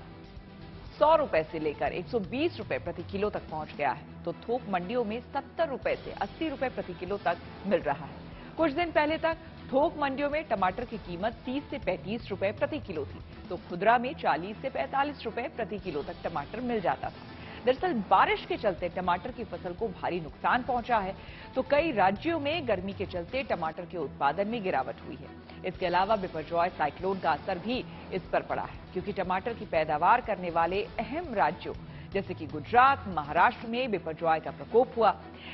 100 रुपए से लेकर 120 रुपए प्रति किलो तक पहुंच गया है, तो थोक मंडियों में 70 रुपए से 80 रुपए प्रति किलो तक मिल रहा है। कुछ दिन पहले तक थोक मंडियों में टमाटर की कीमत 30 से 35 रुपए प्रति किलो थी, तो खुदरा में 40 से 45 रुपए प्रति किलो तक टमाटर मिल जाता था। दरअसल बारिश के चलते टमाटर की फसल को भारी नुकसान पहुंचा है, तो कई राज्यों में गर्मी के चलते टमाटर के उत्पादन में गिरावट हुई है। इसके अलावा बिपरजॉय साइक्लोन का असर भी इस पर पड़ा है, क्योंकि टमाटर की पैदावार करने वाले अहम राज्यों जैसे कि गुजरात, महाराष्ट्र में बिपरजॉय का प्रकोप हुआ।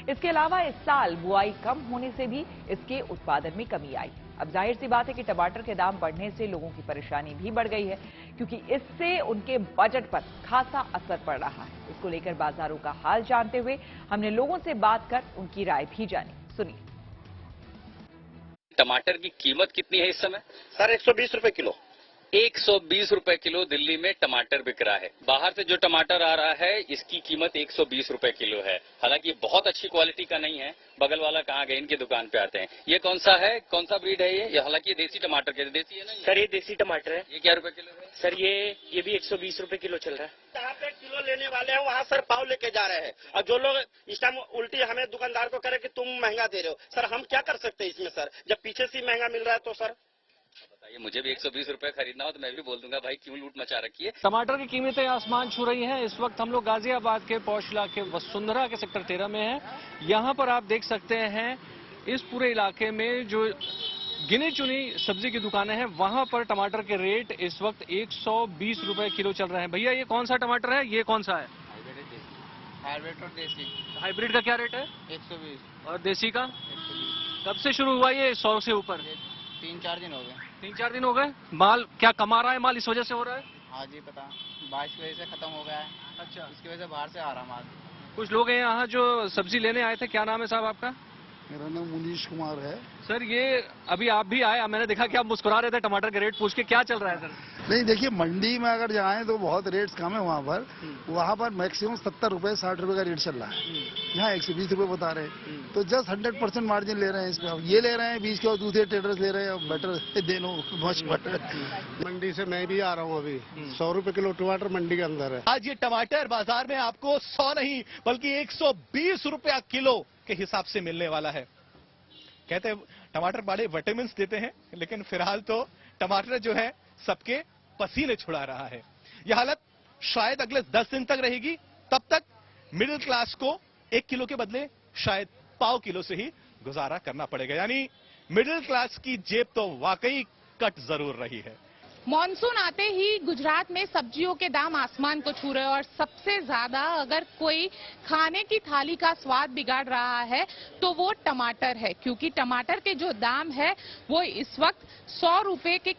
इसके अलावा इस साल बुआई कम होने से भी इसके उत्पादन में कमी आई। अब जाहिर सी बात है कि टमाटर के दाम बढ़ने से लोगों की परेशानी भी बढ़ गई है, क्योंकि इससे उनके बजट पर खासा असर पड़ रहा है। इसको लेकर बाजारों का हाल जानते हुए हमने लोगों से बात कर उनकी राय भी जानी। सुनिए। टमाटर की कीमत कितनी है इस समय? सर 120 रुपए किलो। 120 रुपए किलो दिल्ली में टमाटर बिक रहा है। बाहर से जो टमाटर आ रहा है इसकी कीमत 120 रुपए किलो है। हालांकि बहुत अच्छी क्वालिटी का नहीं है। बगल वाला कहाँ गए, इनकी दुकान पे आते हैं। ये कौन सा है, कौन सा ब्रीड है ये? हालांकि ये देसी टमाटर के देसी है ना? सर ये देसी टमाटर है। ये क्या रुपए किलो है? सर ये भी 120 रुपए किलो चल रहा है। जहाँ पे किलो लेने वाले हैं वहाँ सर पाव लेके जा रहे हैं, और जो लोग इस टाइम उल्टी हमें दुकानदार को करे कि तुम महंगा दे रहे हो। सर हम क्या कर सकते हैं इसमें सर, जब पीछे से महंगा मिल रहा है तो सर बताइए। मुझे भी 120 रुपए खरीदना हो तो मैं भी बोल दूंगा भाई क्यों लूट मचा रखी है। टमाटर की कीमतें आसमान छू रही हैं। इस वक्त हम लोग गाजियाबाद के पौष इलाके वसुंधरा के सेक्टर 13 में हैं। यहाँ पर आप देख सकते हैं इस पूरे इलाके में जो गिनी चुनी सब्जी की दुकानें हैं, वहां पर टमाटर के रेट इस वक्त 120 रुपए किलो चल रहे हैं। भैया ये कौन सा टमाटर है, ये कौन सा है? हाइब्रिड और देसी। हाइब्रिड का क्या रेट है? 120। और देसी का? 120। कब से शुरू हुआ ये 100 से ऊपर? 3-4 दिन हो गए। 3-4 दिन हो गए। माल क्या कमा रहा है, माल इस वजह से हो रहा है? हाँ जी पता, बारिश की वजह से खत्म हो गया है। अच्छा, इसकी वजह से बाहर से आ रहा माल। कुछ लोग हैं यहाँ जो सब्जी लेने आए थे। क्या नाम है साहब आपका? मेरा नाम मुनीश कुमार है। सर ये अभी आप भी आए, मैंने देखा कि आप मुस्कुरा रहे थे टमाटर के रेट पूछ के। क्या चल रहा है सर? नहीं देखिए, मंडी में अगर जाएं तो बहुत रेट्स कम है। वहाँ पर मैक्सिमम 70 रुपए 60 रुपए का रेट चल रहा है। यहाँ 120 रुपए बता रहे हैं, तो जस्ट 100% मार्जिन ले रहे हैं इसमें। ये ले रहे हैं बीच के, और दूसरे ट्रेडर्स ले रहे हैं बेटर देनो मच बेटर। मंडी से मैं भी आ रहा हूँ अभी। 100 रुपए किलो टमाटर मंडी के अंदर है। आज ये टमाटर बाजार में आपको 100 नहीं बल्कि 120 रुपया किलो के हिसाब से मिलने वाला है। कहते हैं टमाटर बड़े विटामिन देते हैं, लेकिन फिलहाल तो टमाटर जो है सबके पसीने छुड़ा रहा है। यह हालत शायद अगले 10 दिन तक रहेगी। तब तक मिडिल क्लास को 1 किलो के बदले शायद पाव किलो से ही गुजारा करना पड़ेगा। यानी मिडिल क्लास की जेब तो वाकई कट जरूर रही है। मॉनसून आते ही गुजरात में सब्जियों के दाम आसमान को छू रहे हैं और सबसे ज्यादा अगर कोई खाने की थाली का स्वाद बिगाड़ रहा है तो वो टमाटर है, क्योंकि टमाटर के जो दाम है वो इस वक्त 100 रुपए के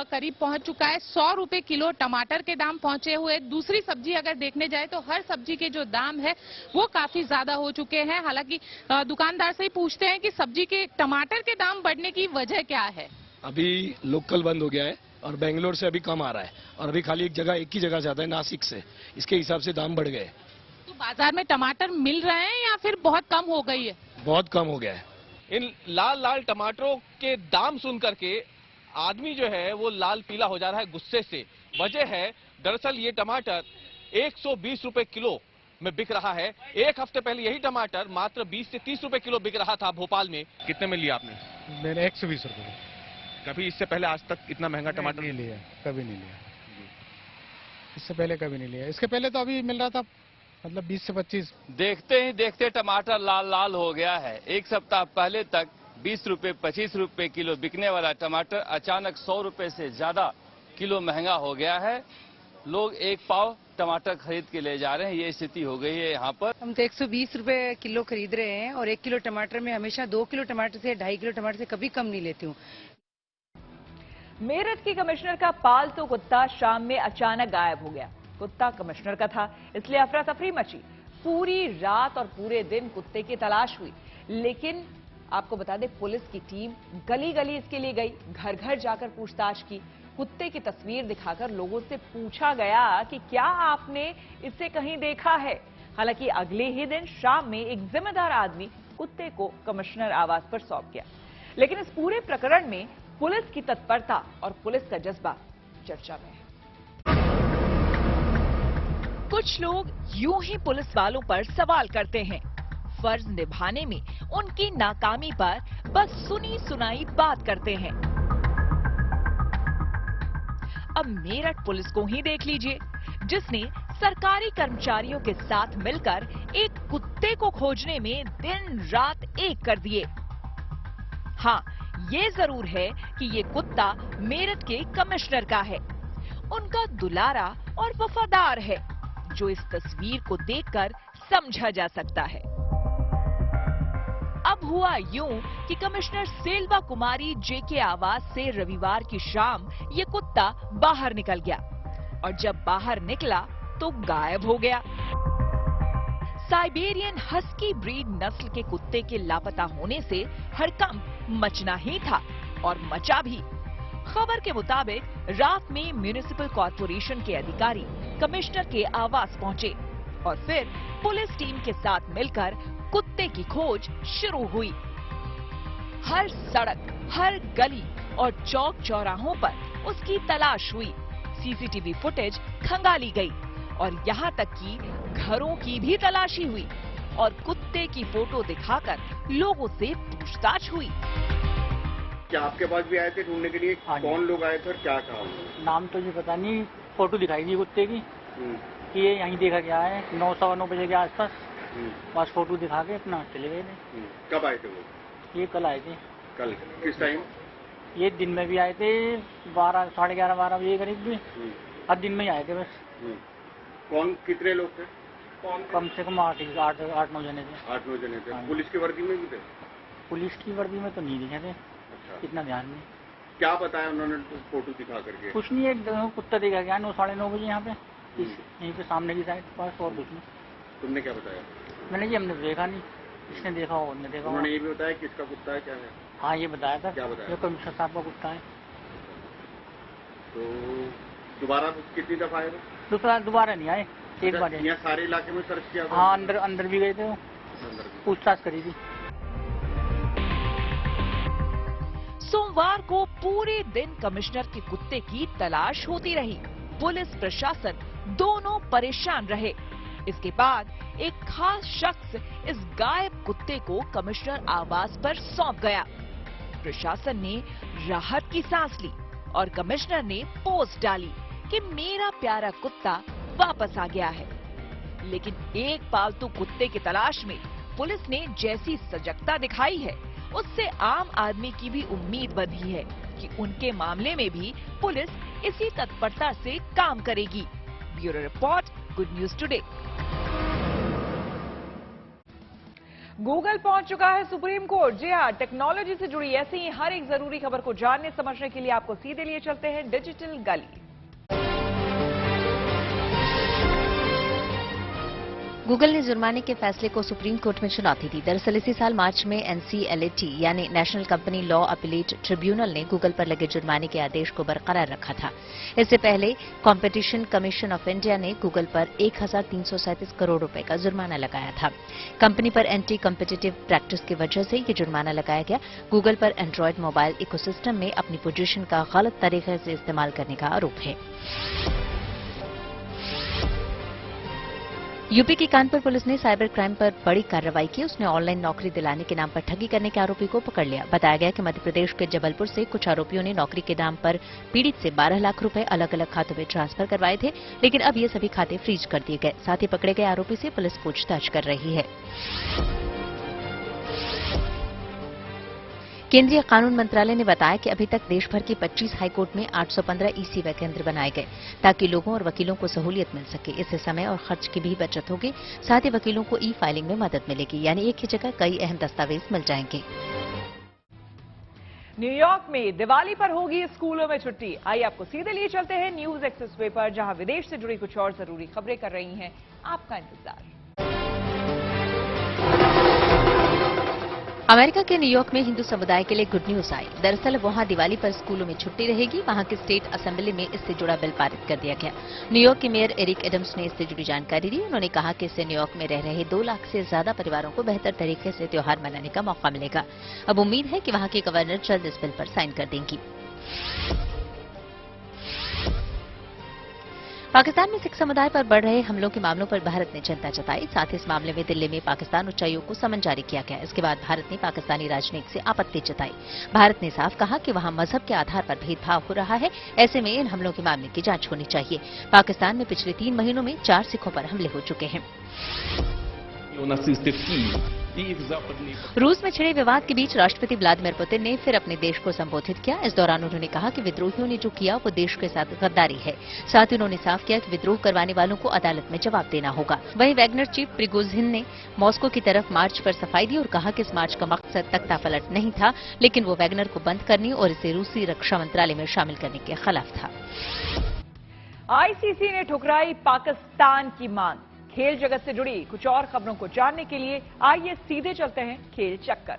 करीब पहुंच चुका है। 100 रुपए किलो टमाटर के दाम पहुंचे हुए। दूसरी सब्जी अगर देखने जाए तो हर सब्जी के जो दाम है वो काफी ज्यादा हो चुके हैं। हालांकि दुकानदार से ही पूछते हैं कि सब्जी के टमाटर के दाम बढ़ने की वजह क्या है। अभी लोकल बंद हो गया है और बेंगलोर से अभी कम आ रहा है और अभी खाली एक ही जगह से आता है, नासिक से। इसके हिसाब से दाम बढ़ गए। तो बाजार में टमाटर मिल रहे हैं या फिर बहुत कम हो गई है? बहुत कम हो गया है। इन लाल लाल टमाटरों के दाम सुन करके आदमी जो है वो लाल पीला हो जा रहा है गुस्से से। वजह है दरअसल ये टमाटर 120 रुपए किलो में बिक रहा है। एक हफ्ते पहले यही टमाटर मात्र 20 से 30 रुपए किलो बिक रहा था भोपाल में। कितने में लिया आपने? मैंने 120 रुपए। कभी इससे पहले आज तक इतना महंगा टमाटर नहीं लिया, कभी नहीं लिया। इससे पहले कभी नहीं लिया। इसके पहले तो अभी मिल रहा था मतलब 20 से 25। देखते ही देखते टमाटर लाल लाल हो गया है। एक सप्ताह पहले तक 20 रुपए 25 रुपए किलो बिकने वाला टमाटर अचानक 100 रुपए से ज्यादा किलो महंगा हो गया है। लोग एक पाव टमाटर खरीद के ले जा रहे हैं। ये स्थिति हो गई है यहाँ पर। हम तो 120 रुपए किलो खरीद रहे हैं और 1 किलो टमाटर में हमेशा 2 किलो टमाटर से 2.5 किलो टमाटर से कभी कम नहीं लेती हूँ। मेरठ की कमिश्नर का पालतू कुत्ता शाम में अचानक गायब हो गया। कुत्ता कमिश्नर का था, इसलिए अफरा तफरी मची। पूरी रात और पूरे दिन कुत्ते की तलाश हुई, लेकिन आपको बता दें पुलिस की टीम गली गली इसके लिए गई, घर घर जाकर पूछताछ की। कुत्ते की तस्वीर दिखाकर लोगों से पूछा गया कि क्या आपने इसे कहीं देखा है। हालांकि अगले ही दिन शाम में एक जिम्मेदार आदमी कुत्ते को कमिश्नर आवास पर सौंप गया। लेकिन इस पूरे प्रकरण में पुलिस की तत्परता और पुलिस का जज्बा चर्चा में है। कुछ लोग यूं ही पुलिस वालों पर सवाल करते हैं। फर्ज निभाने में उनकी नाकामी पर बस सुनी सुनाई बात करते हैं। अब मेरठ पुलिस को ही देख लीजिए, जिसने सरकारी कर्मचारियों के साथ मिलकर एक कुत्ते को खोजने में दिन रात एक कर दिए। हाँ, ये जरूर है कि ये कुत्ता मेरठ के कमिश्नर का है। उनका दुलारा और वफादार है, जो इस तस्वीर को देखकर समझा जा सकता है। अब हुआ यूं कि कमिश्नर सेल्वा कुमारी जे के आवास से रविवार की शाम ये कुत्ता बाहर निकल गया और जब बाहर निकला तो गायब हो गया। साइबेरियन हस्की ब्रीड नस्ल के कुत्ते के लापता होने से हड़कंप मचना ही था और मचा भी। खबर के मुताबिक रात में म्युनिसिपल कॉर्पोरेशन के अधिकारी कमिश्नर के आवास पहुंचे और फिर पुलिस टीम के साथ मिलकर कुत्ते की खोज शुरू हुई। हर सड़क, हर गली और चौक चौराहों पर उसकी तलाश हुई। सीसीटीवी फुटेज खंगाली गई और यहाँ तक कि घरों की भी तलाशी हुई और कुत्ते की फोटो दिखाकर लोगों से पूछताछ हुई। क्या आपके पास भी आए थे ढूंढने के लिए? कौन लोग आए थे और क्या कहा उन्होंने? नाम तो जी पता नहीं, फोटो दिखाई थी कुत्ते की कि ये यहीं देखा गया है 9:15 बजे के आसपास। बस फोटो दिखा के अपना चले गए थे। कब आए थे वो? ये कल आए थे। कल किस टाइम? ये दिन में भी आए थे 12, 11:30, 12 बजे करीब भी। अब दिन में ही आए थे बस। कौन, कितने लोग थे? कम से कम 8-9 जने थे। 8-9 जने थे। पुलिस की वर्दी में भी थे? पुलिस की वर्दी में तो नहीं दिखे थे। इतना ध्यान नहीं। क्या बताया उन्होंने फोटो दिखा करके? कुछ नहीं, एक कुत्ता देखा गया 9-9:30 बजे यहाँ पे, यहीं पे सामने की साइड पास, और कुछ नहीं। तुमने क्या बताया? मैंने जी हमने देखा नहीं, इसने देखा हो, हमने देखा। उन्होंने ये भी बताया किसका कुत्ता है, क्या है? हाँ, ये बताया था। क्या बताया? ये कमिश्नर साहब का कुत्ता है। तो दोबारा कितनी दफा आए? दोबारा नहीं आए, एक बार। यहाँ सारे इलाके में सर्च किया? हाँ, अंदर भी गए थे, वो पूछताछ करी थी। सोमवार को पूरे दिन कमिश्नर के कुत्ते की तलाश होती रही। पुलिस प्रशासन दोनों परेशान रहे। इसके बाद एक खास शख्स इस गायब कुत्ते को कमिश्नर आवास पर सौंप गया। प्रशासन ने राहत की सांस ली और कमिश्नर ने पोस्ट डाली कि मेरा प्यारा कुत्ता वापस आ गया है। लेकिन एक पालतू कुत्ते की तलाश में पुलिस ने जैसी सजगता दिखाई है, उससे आम आदमी की भी उम्मीद बंधी है कि उनके मामले में भी पुलिस इसी तत्परता से काम करेगी। Bureau report, good news today. Google पहुंच चुका है सुप्रीम कोर्ट। जी हां, टेक्नोलॉजी से जुड़ी ऐसी ही हर एक जरूरी खबर को जानने समझने के लिए आपको सीधे लिए चलते हैं डिजिटल गली। गूगल ने जुर्माने के फैसले को सुप्रीम कोर्ट में चुनौती दी। दरअसल इसी साल मार्च में NCLAT यानी national company law appellate tribunal ने गूगल पर लगे जुर्माने के आदेश को बरकरार रखा था। इससे पहले कॉम्पिटिशन कमीशन ऑफ इंडिया ने गूगल पर 1337 करोड़ रुपए का जुर्माना लगाया था। कंपनी पर एंटी कॉम्पिटिटिव प्रैक्टिस की वजह से ये जुर्माना लगाया गया। गूगल पर एंड्रॉयड मोबाइल इकोसिस्टम में अपनी पोजीशन का गलत तरीके से इस्तेमाल करने का आरोप है। यूपी की कानपुर पुलिस ने साइबर क्राइम पर बड़ी कार्रवाई की। उसने ऑनलाइन नौकरी दिलाने के नाम पर ठगी करने के आरोपी को पकड़ लिया। बताया गया कि मध्य प्रदेश के जबलपुर से कुछ आरोपियों ने नौकरी के नाम पर पीड़ित से 12 लाख रुपए अलग अलग खातों में ट्रांसफर करवाए थे, लेकिन अब ये सभी खाते फ्रीज कर दिए गए। साथ ही पकड़े गए आरोपी से पुलिस पूछताछ कर रही है। केंद्रीय कानून मंत्रालय ने बताया कि अभी तक देश भर की 25 हाईकोर्ट में 815 ई-सेवा केंद्र बनाए गए ताकि लोगों और वकीलों को सहूलियत मिल सके। इससे समय और खर्च की भी बचत होगी। साथ ही वकीलों को ई-फाइलिंग में मदद मिलेगी, यानी एक ही जगह कई अहम दस्तावेज मिल जाएंगे। न्यूयॉर्क में दिवाली पर होगी स्कूलों में छुट्टी। आइए आपको सीधे लिए चलते हैं न्यूज एक्सेस वे पर, जहां विदेश से जुड़ी कुछ और जरूरी खबरें कर रही हैं आपका इंतजार। अमेरिका के न्यूयॉर्क में हिंदू समुदाय के लिए गुड न्यूज आई। दरअसल वहां दिवाली पर स्कूलों में छुट्टी रहेगी। वहां की स्टेट असेंबली में इससे जुड़ा बिल पारित कर दिया गया। न्यूयॉर्क के मेयर एरिक एडम्स ने इससे जुड़ी जानकारी दी। उन्होंने कहा कि इससे न्यूयॉर्क में रह रहे 2 लाख से ज्यादा परिवारों को बेहतर तरीके से त्योहार मनाने का मौका मिलेगा। अब उम्मीद है कि वहां के गवर्नर जल्द इस बिल पर साइन कर देंगी। पाकिस्तान में सिख समुदाय पर बढ़ रहे हमलों के मामलों पर भारत ने चिंता जताई। साथ ही इस मामले में दिल्ली में पाकिस्तान उच्चायोग को समन जारी किया गया। इसके बाद भारत ने पाकिस्तानी राजनयिक से आपत्ति जताई। भारत ने साफ कहा कि वहां मजहब के आधार पर भेदभाव हो रहा है। ऐसे में इन हमलों के मामले की जांच होनी चाहिए। पाकिस्तान में पिछले 3 महीनों में 4 सिखों पर हमले हो चुके हैं। रूस में छिड़े विवाद के बीच राष्ट्रपति व्लादिमीर पुतिन ने फिर अपने देश को संबोधित किया। इस दौरान उन्होंने कहा कि विद्रोहियों ने जो किया वो देश के साथ गद्दारी है। साथ ही उन्होंने साफ किया कि विद्रोह करवाने वालों को अदालत में जवाब देना होगा। वहीं वैगनर चीफ प्रिगोजिन ने मॉस्को की तरफ मार्च पर सफाई दी और कहा कि इस मार्च का मकसद तख्तापलट नहीं था, लेकिन वो वैगनर को बंद करने और इसे रूसी रक्षा मंत्रालय में शामिल करने के खिलाफ था। आईसीसी ने ठुकराई पाकिस्तान की मांग। खेल जगत से जुड़ी कुछ और खबरों को जानने के लिए आइए सीधे चलते हैं खेल चक्कर।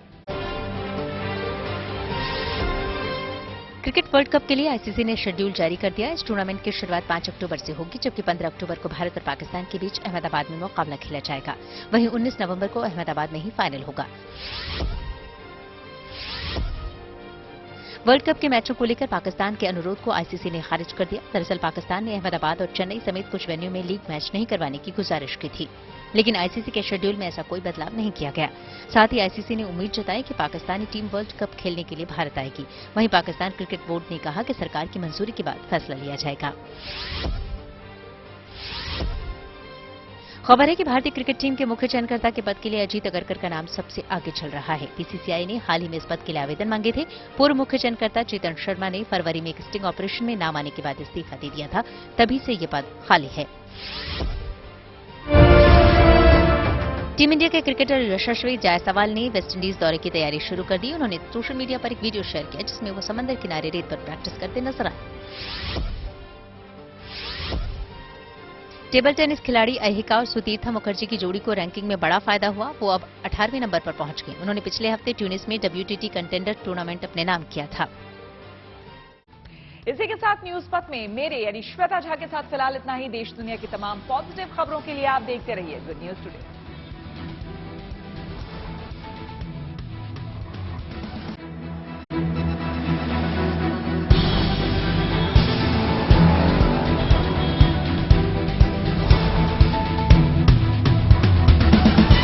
क्रिकेट वर्ल्ड कप के लिए आईसीसी ने शेड्यूल जारी कर दिया। इस टूर्नामेंट की शुरुआत 5 अक्टूबर से होगी, जबकि 15 अक्टूबर को भारत और पाकिस्तान के बीच अहमदाबाद में मुकाबला खेला जाएगा। वहीं 19 नवंबर को अहमदाबाद में ही फाइनल होगा। वर्ल्ड कप के मैचों को लेकर पाकिस्तान के अनुरोध को आईसीसी ने खारिज कर दिया। दरअसल पाकिस्तान ने अहमदाबाद और चेन्नई समेत कुछ वेन्यू में लीग मैच नहीं करवाने की गुजारिश की थी, लेकिन आईसीसी के शेड्यूल में ऐसा कोई बदलाव नहीं किया गया। साथ ही आईसीसी ने उम्मीद जताई कि पाकिस्तानी टीम वर्ल्ड कप खेलने के लिए भारत आएगी। वहीं पाकिस्तान क्रिकेट बोर्ड ने कहा कि सरकार की मंजूरी के बाद फैसला लिया जाएगा। खबर है कि भारतीय क्रिकेट टीम के मुख्य चयनकर्ता के पद के लिए अजीत अगरकर का नाम सबसे आगे चल रहा है। बीसीसीआई ने हाल ही में इस पद के लिए आवेदन मांगे थे। पूर्व मुख्य चयनकर्ता चेतन शर्मा ने फरवरी में एक स्टिंग ऑपरेशन में नाम आने के बाद इस्तीफा दे दिया था, तभी से ये पद खाली है। टीम इंडिया के क्रिकेटर यशस्वी जायसवाल ने वेस्टइंडीज दौरे की तैयारी शुरू कर दी। उन्होंने सोशल मीडिया पर एक वीडियो शेयर किया जिसमें वो समंदर किनारे रेत पर प्रैक्टिस करते नजर आए। टेबल टेनिस खिलाड़ी अहिका और सुतीर्था मुखर्जी की जोड़ी को रैंकिंग में बड़ा फायदा हुआ। वो अब 18वें नंबर पर पहुंच गए। उन्होंने पिछले हफ्ते ट्यूनिस में WTT कंटेंडर टूर्नामेंट अपने नाम किया था। इसी के साथ न्यूज पथ में मेरे यानी श्वेता झा के साथ फिलहाल इतना ही। देश दुनिया की तमाम पॉजिटिव खबरों के लिए आप देखते रहिए गुड न्यूज टुडे।